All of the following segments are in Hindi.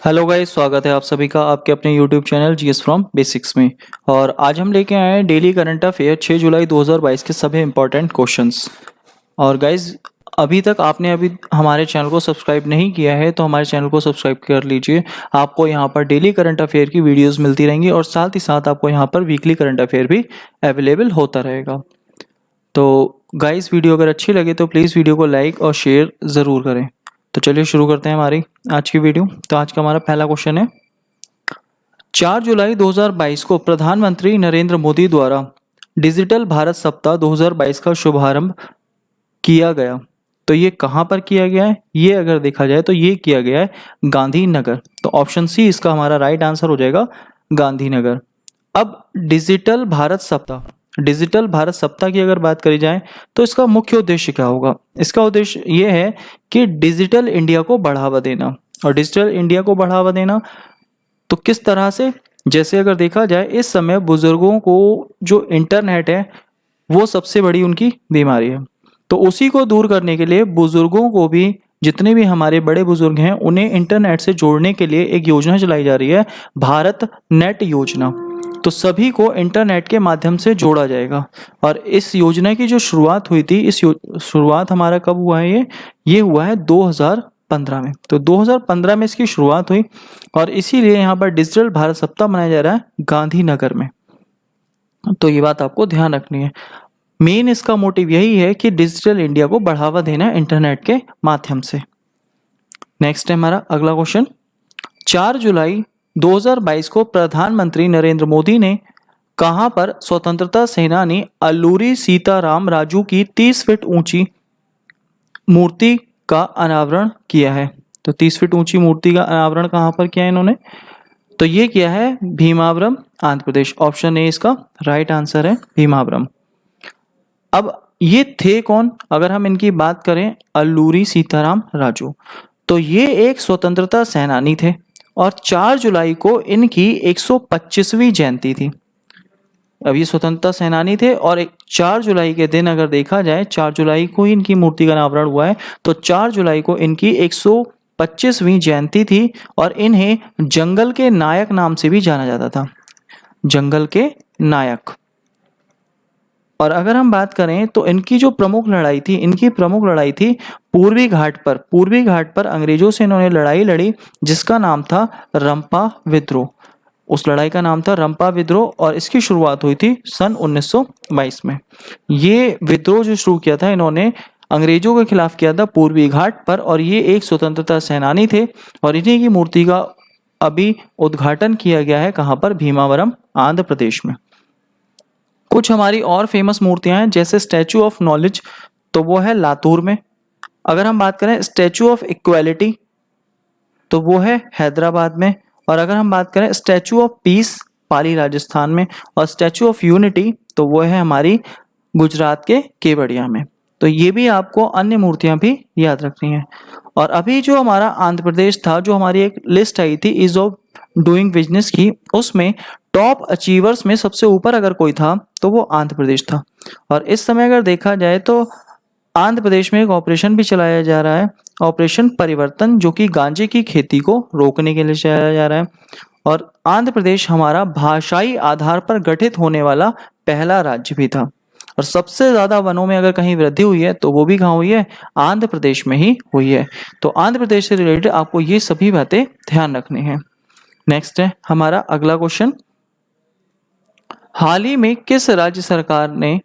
हेलो गाइस, स्वागत है आप सभी का आपके अपने YouTube channel GS from basics में। और आज हम लेके आए हैं डेली करंट अफेयर 6 जुलाई 2022 के सभी इंपॉर्टेंट क्वेश्चंस। और गाइस, अभी तक आपने हमारे चैनल को सब्सक्राइब नहीं किया है तो हमारे चैनल को सब्सक्राइब कर लीजिए। आपको यहाँ पर डेली करंट अफेयर की वीडियोस मिलती रहेंगी और साथ ही साथ आपको यहाँ पर वीकली करंट अफेयर भी अवेलेबल होता रहेगा। तो गाइस, वीडियो अगर अच्छी लगे तो प्लीज़ वीडियो को लाइक और शेयर ज़रूर करें। तो चलिए शुरू करते हैं हमारी आज की वीडियो। तो आज का हमारा पहला क्वेश्चन है, 4 जुलाई 2022 को प्रधानमंत्री नरेंद्र मोदी द्वारा डिजिटल भारत सप्ताह 2022 का शुभारंभ किया गया। तो ये कहाँ पर किया गया है? ये अगर देखा जाए तो ये किया गया है गांधीनगर। तो ऑप्शन सी इसका हमारा राइट आंसर हो जाएगा, गांधीनगर। अब डिजिटल भारत सप्ताह की अगर बात करी जाए तो इसका मुख्य उद्देश्य क्या होगा? इसका उद्देश्य ये है कि डिजिटल इंडिया को बढ़ावा देना। और डिजिटल इंडिया को बढ़ावा देना तो किस तरह से? जैसे अगर देखा जाए, इस समय बुजुर्गों को जो इंटरनेट है वो सबसे बड़ी उनकी बीमारी है। तो उसी को दूर करने के लिए बुजुर्गों को भी, जितने भी हमारे बड़े बुजुर्ग हैं, उन्हें इंटरनेट से जोड़ने के लिए एक योजना चलाई जा रही है, भारत नेट योजना। तो सभी को इंटरनेट के माध्यम से जोड़ा जाएगा। और इस योजना की जो शुरुआत हुई थी, शुरुआत हमारा कब हुआ है? ये हुआ है 2015 में। तो 2015 में इसकी शुरुआत हुई और इसीलिए यहाँ पर डिजिटल भारत सप्ताह मनाया जा रहा है गांधीनगर में। तो ये बात आपको ध्यान रखनी है। मेन इसका मोटिव यही है कि डिजिटल इंडिया को बढ़ावा देना है इंटरनेट के माध्यम से। नेक्स्ट है हमारा अगला क्वेश्चन, 4 जुलाई 2022 को प्रधानमंत्री नरेंद्र मोदी ने कहां पर स्वतंत्रता सेनानी अल्लूरी सीताराम राजू की 30 फीट ऊंची मूर्ति का अनावरण किया है? तो 30 फीट ऊंची मूर्ति का अनावरण कहां पर किया है इन्होंने? तो ये किया है भीमावरम, आंध्र प्रदेश। ऑप्शन ए इसका राइट आंसर है, भीमावरम। अब ये थे कौन? अगर हम इनकी बात करें, अल्लूरी सीताराम राजू, तो ये एक स्वतंत्रता सेनानी थे और 4 जुलाई को इनकी 125वीं जयंती थी। अब ये स्वतंत्रता सेनानी थे और 4 जुलाई के दिन अगर देखा जाए, 4 जुलाई को ही इनकी मूर्ति का अनावरण हुआ है। तो 4 जुलाई को इनकी 125वीं जयंती थी और इन्हें जंगल के नायक नाम से भी जाना जाता था, जंगल के नायक। और अगर हम बात करें तो इनकी जो प्रमुख लड़ाई थी पूर्वी घाट पर अंग्रेजों से इन्होंने लड़ाई लड़ी, जिसका नाम था रंपा विद्रोह। उस लड़ाई का नाम था रंपा विद्रोह और इसकी शुरुआत हुई थी सन 1922 में। ये विद्रोह जो शुरू किया था इन्होंने अंग्रेजों के खिलाफ किया था पूर्वी घाट पर, और ये एक स्वतंत्रता सेनानी थे। और इन्हीं की मूर्ति का अभी उद्घाटन किया गया है, कहाँ पर? भीमावरम, आंध्र प्रदेश में। कुछ हमारी और फेमस मूर्तियां हैं, जैसे स्टैचू ऑफ नॉलेज, तो वो है लातूर में। अगर हम बात करें स्टैचू ऑफ इक्वालिटी, तो वो है हैदराबाद में। और अगर हम बात करें स्टैचू ऑफ पीस, पाली राजस्थान में। और स्टैचू ऑफ यूनिटी, तो वो है हमारी गुजरात के केवड़िया में। तो ये भी आपको अन्य मूर्तियां भी याद रखनी है। और अभी जो हमारा आंध्र प्रदेश था, जो हमारी एक लिस्ट आई थी ईज ऑफ डूइंग बिजनेस की, उसमें टॉप अचीवर्स में सबसे ऊपर अगर कोई था तो वो आंध्र प्रदेश था। और इस समय अगर देखा जाए तो आंध्र प्रदेश में एक ऑपरेशन भी चलाया जा रहा है, ऑपरेशन परिवर्तन, जो कि गांजे की खेती को रोकने के लिए चलाया जा रहा है। और आंध्र प्रदेश हमारा भाषाई आधार पर गठित होने वाला पहला राज्य भी था। और सबसे ज्यादा वनों में अगर कहीं वृद्धि हुई है तो वो भी कहाँ हुई है? आंध्र प्रदेश में ही हुई है। तो आंध्र प्रदेश से रिलेटेड आपको ये सभी बातें ध्यान रखनी है। नेक्स्ट है हमारा अगला क्वेश्चन, हाल ही में किस राज्य सरकार ने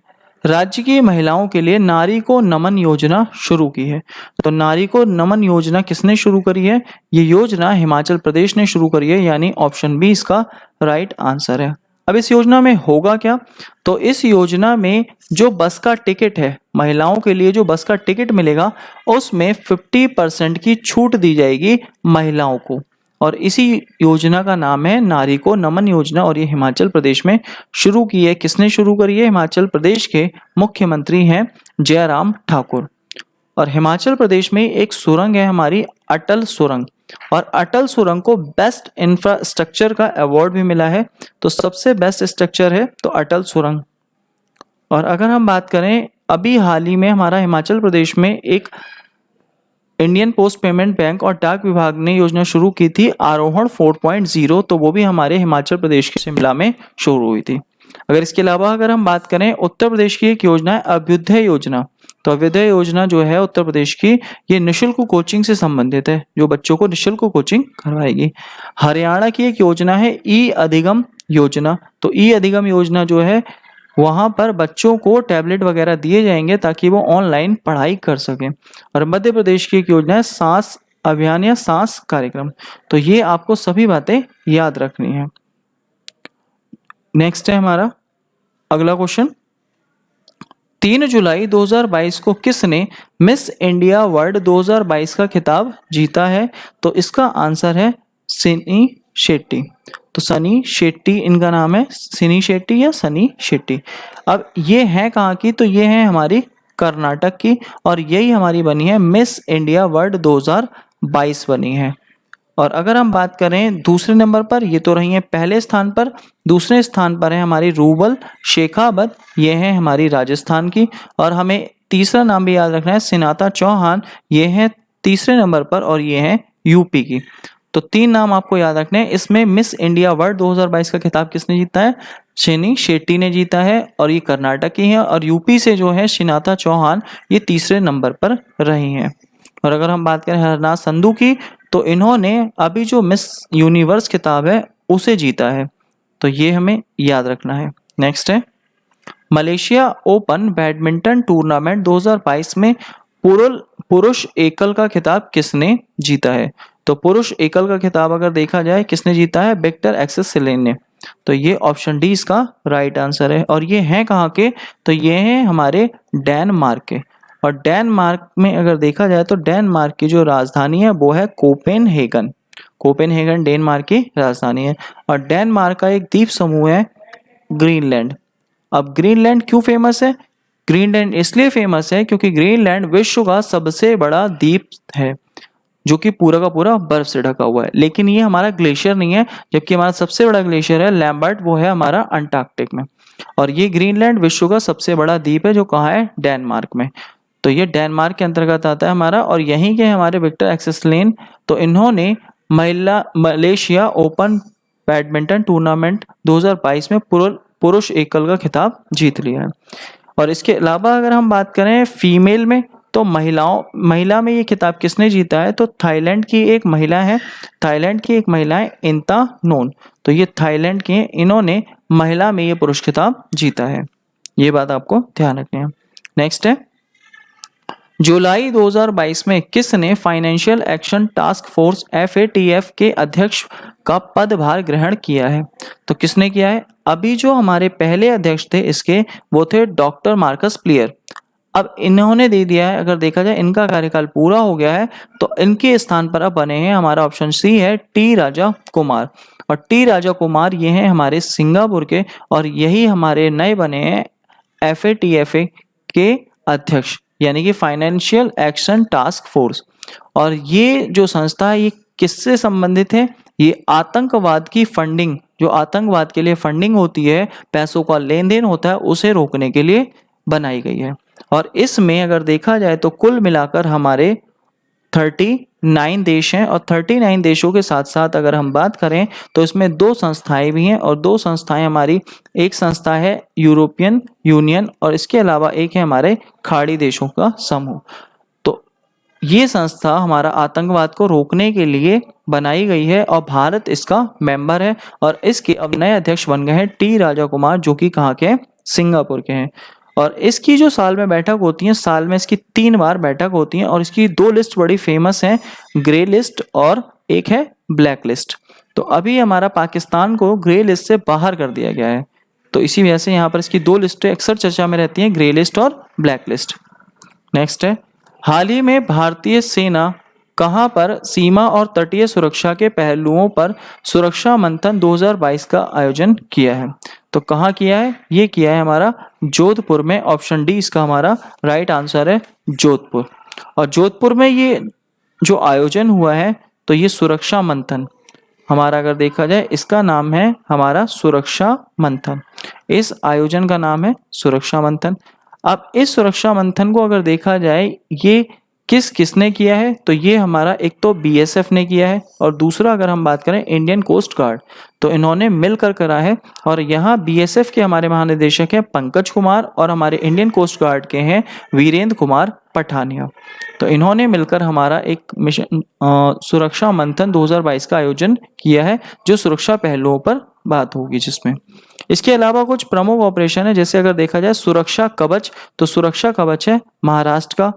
राज्य की महिलाओं के लिए नारी को नमन योजना शुरू की है? तो नारी को नमन योजना किसने शुरू करी है? ये योजना हिमाचल प्रदेश ने शुरू करी है, यानी ऑप्शन बी इसका राइट आंसर है। अब इस योजना में होगा क्या? तो इस योजना में जो बस का टिकट है, महिलाओं के लिए जो बस का टिकट मिलेगा, उसमें 50% की छूट दी जाएगी महिलाओं को। और इसी योजना का नाम है नारी को नमन योजना और ये हिमाचल प्रदेश में शुरू की है। किसने शुरू करी है? हिमाचल प्रदेश के मुख्यमंत्री हैं जयराम ठाकुर। और हिमाचल प्रदेश में एक सुरंग है हमारी, अटल सुरंग। और अटल सुरंग को बेस्ट इंफ्रास्ट्रक्चर का अवार्ड भी मिला है। तो सबसे बेस्ट स्ट्रक्चर है तो अटल सुरंग। और अगर हम बात करें, अभी हाल ही में हमारा हिमाचल प्रदेश में एक इंडियन पोस्ट पेमेंट बैंक और डाक विभाग ने योजना शुरू की थी आरोहण 4.0, तो वो भी हमारे हिमाचल प्रदेश के शिमला में शुरू हुई थी। अगर इसके अलावा अगर हम बात करें उत्तर प्रदेश की एक योजना है अभ्युदय योजना, तो अभ्युदय योजना जो है उत्तर प्रदेश की, ये निशुल्क कोचिंग से संबंधित है, जो बच्चों को निशुल्क कोचिंग करवाएगी। हरियाणा की एक योजना है ई अधिगम योजना, तो ई अधिगम योजना जो है वहां पर बच्चों को टैबलेट वगैरह दिए जाएंगे ताकि वो ऑनलाइन पढ़ाई कर सकें। और मध्य प्रदेश की एक योजना है सांस अभियान या सांस कार्यक्रम, तो ये आपको सभी बातें याद रखनी है। नेक्स्ट है हमारा अगला क्वेश्चन, 3 जुलाई 2022 को किसने मिस इंडिया वर्ल्ड 2022 का खिताब जीता है? तो इसका आंसर है सनी शेट्टी। तो सनी शेट्टी इनका नाम है, सनी शेट्टी या सनी शेट्टी। अब ये है कहाँ की? तो ये है हमारी कर्नाटक की, और यही हमारी बनी है मिस इंडिया वर्ल्ड 2022 बनी है। और अगर हम बात करें दूसरे नंबर पर, ये तो रही है पहले स्थान पर, दूसरे स्थान पर है हमारी रूबल शेखावत, ये है हमारी राजस्थान की। और हमें तीसरा नाम भी याद रखना है, सिनाता चौहान, ये है तीसरे नंबर पर और ये है यूपी की। तो 3 नाम आपको याद रखने हैं। इसमें मिस इंडिया वर्ल्ड 2022 का खिताब किसने जीता है? सनी शेट्टी ने जीता है, और ये कर्नाटक की है। और यूपी से जो है सिनाता चौहान, ये तीसरे नंबर पर रही हैं। और अगर हम बात करें हरनाथ संधू की, तो इन्होंने अभी जो मिस यूनिवर्स खिताब है उसे जीता है, तो ये हमें याद रखना है। नेक्स्ट है मलेशिया ओपन बैडमिंटन टूर्नामेंट 2022 में पुरुष एकल का खिताब किसने जीता है? तो पुरुष एकल का खिताब अगर देखा जाए किसने जीता है? विक्टर एक्सेसिलेन ने। तो ये ऑप्शन डी इसका राइट आंसर है। और ये हैं कहाँ के? तो ये हैं हमारे डेनमार्क के। और डेनमार्क में अगर देखा जाए तो डेनमार्क की जो राजधानी है वो है कोपेनहेगन। कोपेनहेगन डेनमार्क की राजधानी है। और डेनमार्क का एक द्वीप समूह है ग्रीनलैंड। अब ग्रीनलैंड क्यों फेमस है? ग्रीनलैंड इसलिए फेमस है क्योंकि ग्रीनलैंड विश्व का सबसे बड़ा द्वीप है, जो कि पूरा का पूरा बर्फ से ढका हुआ है। लेकिन ये हमारा ग्लेशियर नहीं है, जबकि हमारा सबसे बड़ा ग्लेशियर है लैम्बर्ट, वो है हमारा अंटार्कटिक में। और ये ग्रीनलैंड विश्व का सबसे बड़ा द्वीप है, जो कहाँ है? डेनमार्क में। तो ये डेनमार्क के अंतर्गत आता है हमारा। और यहीं के हमारे विक्टर एक्सेसिलेन, तो इन्होंने मलेशिया ओपन बैडमिंटन टूर्नामेंट 2022 में पुरुष एकल का खिताब जीत लिया है। और इसके अलावा अगर हम बात करें फीमेल में, तो महिला में ये खिताब किसने जीता है? तो थाईलैंड की एक महिला है, थाईलैंड की एक महिला है इंता नोन। तो ये थाईलैंड की, इन्होंने महिला में ये पुरुष खिताब जीता है। ये बात आपको ध्यान रखनी है। नेक्स्ट है जुलाई 2022 में किसने financial action task force FATF के अध्यक्ष का पदभार ग्रहण किया है? तो किसने किया है? अभी जो हमारे पहले अध्यक्ष थे इसके, वो थे डॉक्टर मार्कस प्लियर। अब इन्होंने दे दिया है, अगर देखा जाए इनका कार्यकाल पूरा हो गया है, तो इनके स्थान पर अब बने हैं हमारा ऑप्शन सी है टी राजा कुमार। और टी राजा कुमार ये हैं हमारे सिंगापुर के, और यही हमारे नए बने हैं FATF के अध्यक्ष, यानी कि फाइनेंशियल एक्शन टास्क फोर्स। और ये जो संस्था है ये किससे संबंधित है? ये आतंकवाद की फंडिंग, जो आतंकवाद के लिए फंडिंग होती है, पैसों का लेन देन होता है, उसे रोकने के लिए बनाई गई है। और इसमें अगर देखा जाए तो कुल मिलाकर हमारे 39 देश हैं। और 39 देशों के साथ साथ अगर हम बात करें तो इसमें 2 संस्थाएं भी हैं, और 2 संस्थाएं हमारी, एक संस्था है यूरोपियन यूनियन, और इसके अलावा एक है हमारे खाड़ी देशों का समूह। तो ये संस्था हमारा आतंकवाद को रोकने के लिए बनाई गई है, और भारत इसका मेंबर है। और इसके अब नए अध्यक्ष बन गए हैं टी राजा कुमार, जो कि कहाँ के हैं? सिंगापुर के हैं। और इसकी जो साल में बैठक होती है, साल में इसकी 3 बार बैठक होती है। और इसकी 2 लिस्ट बड़ी फेमस हैं, ग्रे लिस्ट और एक है ब्लैक लिस्ट। तो अभी हमारा पाकिस्तान को ग्रे लिस्ट से बाहर कर दिया गया है, तो इसी वजह से यहाँ पर इसकी 2 लिस्टें अक्सर चर्चा में रहती हैं, ग्रे लिस्ट और ब्लैक लिस्ट। नेक्स्ट है हाल ही में भारतीय सेना कहां पर सीमा और तटीय सुरक्षा के पहलुओं पर सुरक्षा मंथन 2022 का आयोजन किया है? तो कहां किया है? ये किया है हमारा जोधपुर में। ऑप्शन डी इसका हमारा राइट आंसर है, जोधपुर। और जोधपुर में ये जो आयोजन हुआ है, तो ये सुरक्षा मंथन हमारा, अगर देखा जाए इसका नाम है हमारा सुरक्षा मंथन। इस आयोजन का नाम है सुरक्षा मंथन। अब इस सुरक्षा मंथन को अगर देखा जाए, ये किसने किया है, तो ये हमारा एक तो बीएसएफ ने किया है और दूसरा अगर हम बात करें इंडियन कोस्ट गार्ड, तो इन्होंने मिलकर करा है। और यहाँ बीएसएफ के हमारे महानिदेशक हैं पंकज कुमार और हमारे इंडियन कोस्ट गार्ड के हैं वीरेंद्र कुमार पठानिया। तो इन्होंने मिलकर हमारा एक मिशन सुरक्षा मंथन 2022 का आयोजन किया है, जो सुरक्षा पहलुओं पर बात होगी जिसमें। इसके अलावा कुछ प्रमुख ऑपरेशन है, जैसे अगर देखा जाए सुरक्षा कवच, तो सुरक्षा कवच है महाराष्ट्र का।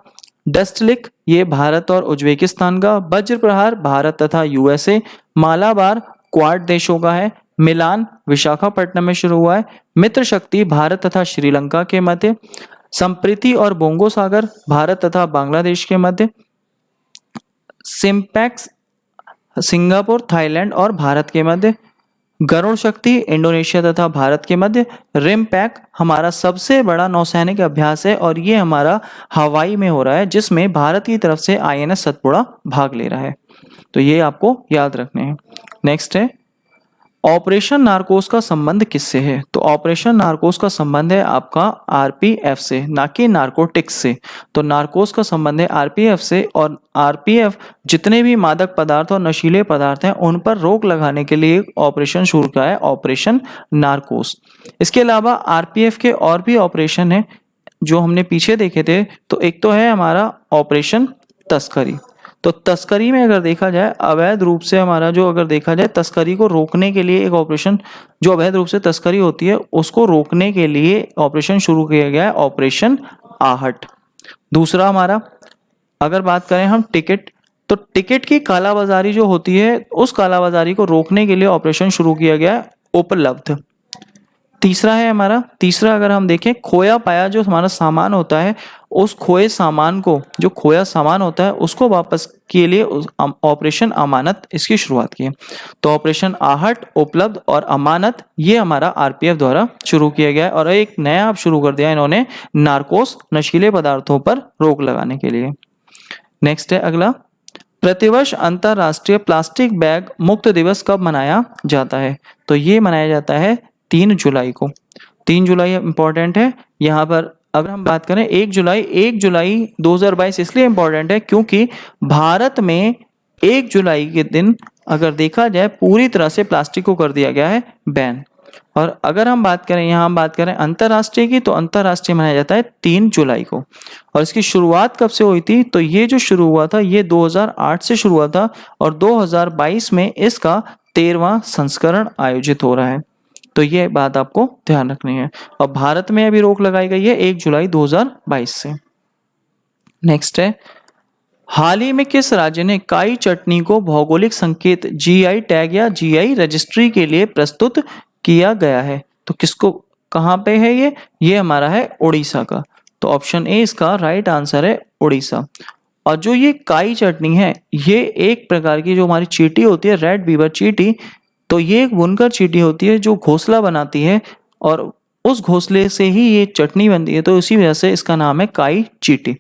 डस्टलिक ये भारत और उज्बेकिस्तान का। वज्र प्रहार भारत तथा यूएसए। मालाबार क्वाड देशों का है। मिलान विशाखापट्टनम में शुरू हुआ है। मित्र शक्ति भारत तथा श्रीलंका के मध्य। संप्रीति और बोंगो सागर भारत तथा बांग्लादेश के मध्य। सिम्पैक्स सिंगापुर, थाईलैंड और भारत के मध्य। गरुड़ शक्ति इंडोनेशिया तथा भारत के मध्य। रिमपैक हमारा सबसे बड़ा नौसैनिक अभ्यास है और ये हमारा हवाई में हो रहा है, जिसमें भारत की तरफ से आईएनएस सतपुड़ा भाग ले रहा है। तो ये आपको याद रखने हैं। नेक्स्ट है ऑपरेशन नारकोस का संबंध किससे है, तो ऑपरेशन नारकोस का संबंध है आपका आरपीएफ से, ना कि नारकोटिक्स से। तो नारकोस का संबंध है आरपीएफ से और आरपीएफ जितने भी मादक पदार्थ और नशीले पदार्थ हैं उन पर रोक लगाने के लिए ऑपरेशन शुरू किया है, ऑपरेशन नारकोस। इसके अलावा आरपीएफ के और भी ऑपरेशन है जो हमने पीछे देखे थे। तो एक तो है हमारा ऑपरेशन तस्करी। तो तस्करी में अगर देखा जाए अवैध रूप से हमारा जो अगर देखा जाए तस्करी को रोकने के लिए एक ऑपरेशन, जो अवैध रूप से तस्करी होती है उसको रोकने के लिए ऑपरेशन शुरू किया गया है, ऑपरेशन आहट। दूसरा हमारा अगर बात करें हम टिकट, तो टिकट की कालाबाजारी जो होती है उस कालाबाजारी को रोकने के लिए ऑपरेशन शुरू किया गया है, उपलब्ध। तीसरा है हमारा, तीसरा अगर हम देखें खोया पाया जो हमारा सामान होता है, उस खोए सामान को, जो खोया सामान होता है उसको वापस के लिए ऑपरेशन अमानत इसकी शुरुआत की है। तो ऑपरेशन आहट, उपलब्ध और अमानत ये हमारा आरपीएफ द्वारा शुरू किया गया है। और एक नया अब शुरू कर दिया इन्होंने, नारकोस नशीले पदार्थों पर रोक लगाने के लिए। नेक्स्ट है अगला, प्रतिवर्ष अंतरराष्ट्रीय प्लास्टिक बैग मुक्त दिवस कब मनाया जाता है, तो ये मनाया जाता है 3 जुलाई को। 3 जुलाई इंपॉर्टेंट है। यहाँ पर अगर हम बात करें 1 जुलाई 2022 इसलिए इंपॉर्टेंट है क्योंकि भारत में 1 जुलाई के दिन अगर देखा जाए पूरी तरह से प्लास्टिक को कर दिया गया है बैन। और अगर हम बात करें, यहाँ हम बात करें अंतर्राष्ट्रीय की, तो अंतर्राष्ट्रीय मनाया जाता है 3 जुलाई को। और इसकी शुरुआत कब से हुई थी, तो ये जो शुरू हुआ था ये 2008 से शुरू हुआ था और 2022 में इसका 13वां संस्करण आयोजित हो रहा है। तो ये बात आपको ध्यान रखनी है। और भारत में अभी रोक लगाई गई है 1 जुलाई 2022 से। नेक्स्ट है, हाल ही में किस राज्य ने काई चटनी को भौगोलिक संकेत जीआई टैग या जीआई रजिस्ट्री के लिए प्रस्तुत किया गया है, तो किसको, कहाँ पे है ये हमारा है उड़ीसा का। तो ऑप्शन ए इसका राइट आंसर है, उड़ीसा। और जो ये काई चटनी है ये एक प्रकार की जो हमारी चींटी होती है, रेड बीवर चींटी, तो ये एक बुनकर चींटी होती है जो घोंसला बनाती है और उस घोंसले से ही ये चटनी बनती है, तो इसी वजह से इसका नाम है काई चींटी।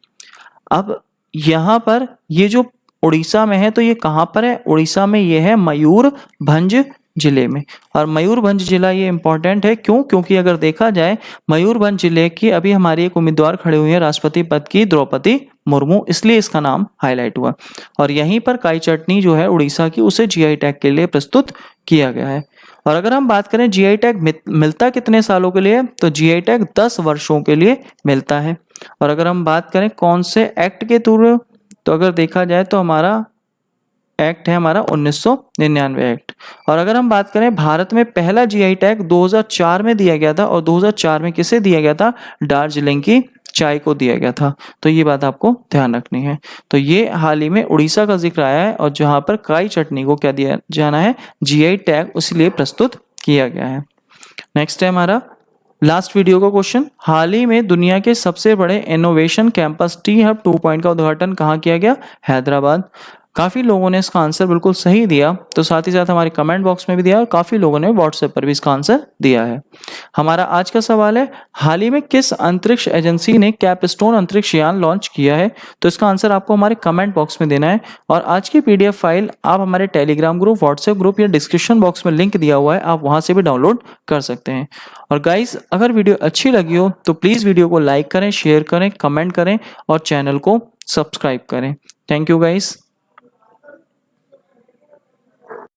अब यहाँ पर ये जो उड़ीसा में है, तो ये कहाँ पर है, उड़ीसा में ये है मयूरभंज जिले में। और मयूरभंज जिला ये इंपॉर्टेंट है क्यों, क्योंकि अगर देखा जाए मयूरभंज जिले की अभी हमारी एक उम्मीदवार खड़े हुए हैं राष्ट्रपति पद की, द्रौपदी मुर्मू, इसलिए इसका नाम हाईलाइट हुआ। और यहीं पर काई चटनी जो है उड़ीसा की, उसे जीआई टैग के लिए प्रस्तुत किया गया है। और अगर हम बात करें जीआई टैग मिलता कितने सालों के लिए, तो जीआई टैग 10 वर्षों के लिए मिलता है। और अगर हम बात करें कौन से एक्ट के थ्रू, तो अगर देखा जाए तो हमारा एक्ट है हमारा 1999 एक्ट। और अगर हम बात करें भारत में पहला जीआई टैग 2004 में दिया गया था और 2004 में किसे दिया गया था, दार्जिलिंग की चाय को दिया गया था। तो ये बात आपको ध्यान रखनी है। तो ये हाल ही में उड़ीसा का जिक्र आया है और जहां पर काई चटनी को क्या दिया जाना है, जीआई टैग उसलिए प्रस्तुत किया गया है। नेक्स्ट है हमारा लास्ट वीडियो का क्वेश्चन, हाल ही में दुनिया के सबसे बड़े इनोवेशन कैंपस टी हब 2 का उद्घाटन कहाँ किया गया, हैदराबाद। काफ़ी लोगों ने इसका आंसर बिल्कुल सही दिया, तो साथ ही साथ हमारे कमेंट बॉक्स में भी दिया और काफ़ी लोगों ने व्हाट्सएप पर भी इसका आंसर दिया है। हमारा आज का सवाल है, हाल ही में किस अंतरिक्ष एजेंसी ने कैपस्टोन अंतरिक्ष यान लॉन्च किया है, तो इसका आंसर आपको हमारे कमेंट बॉक्स में देना है। और आज की पीडीएफ फाइल आप हमारे टेलीग्राम ग्रुप, व्हाट्सएप ग्रुप या डिस्क्रिप्शन बॉक्स में लिंक दिया हुआ है, आप वहाँ से भी डाउनलोड कर सकते हैं। और गाइज अगर वीडियो अच्छी लगी हो तो प्लीज़ वीडियो को लाइक करें, शेयर करें, कमेंट करें और चैनल को सब्सक्राइब करें। Thank you guys.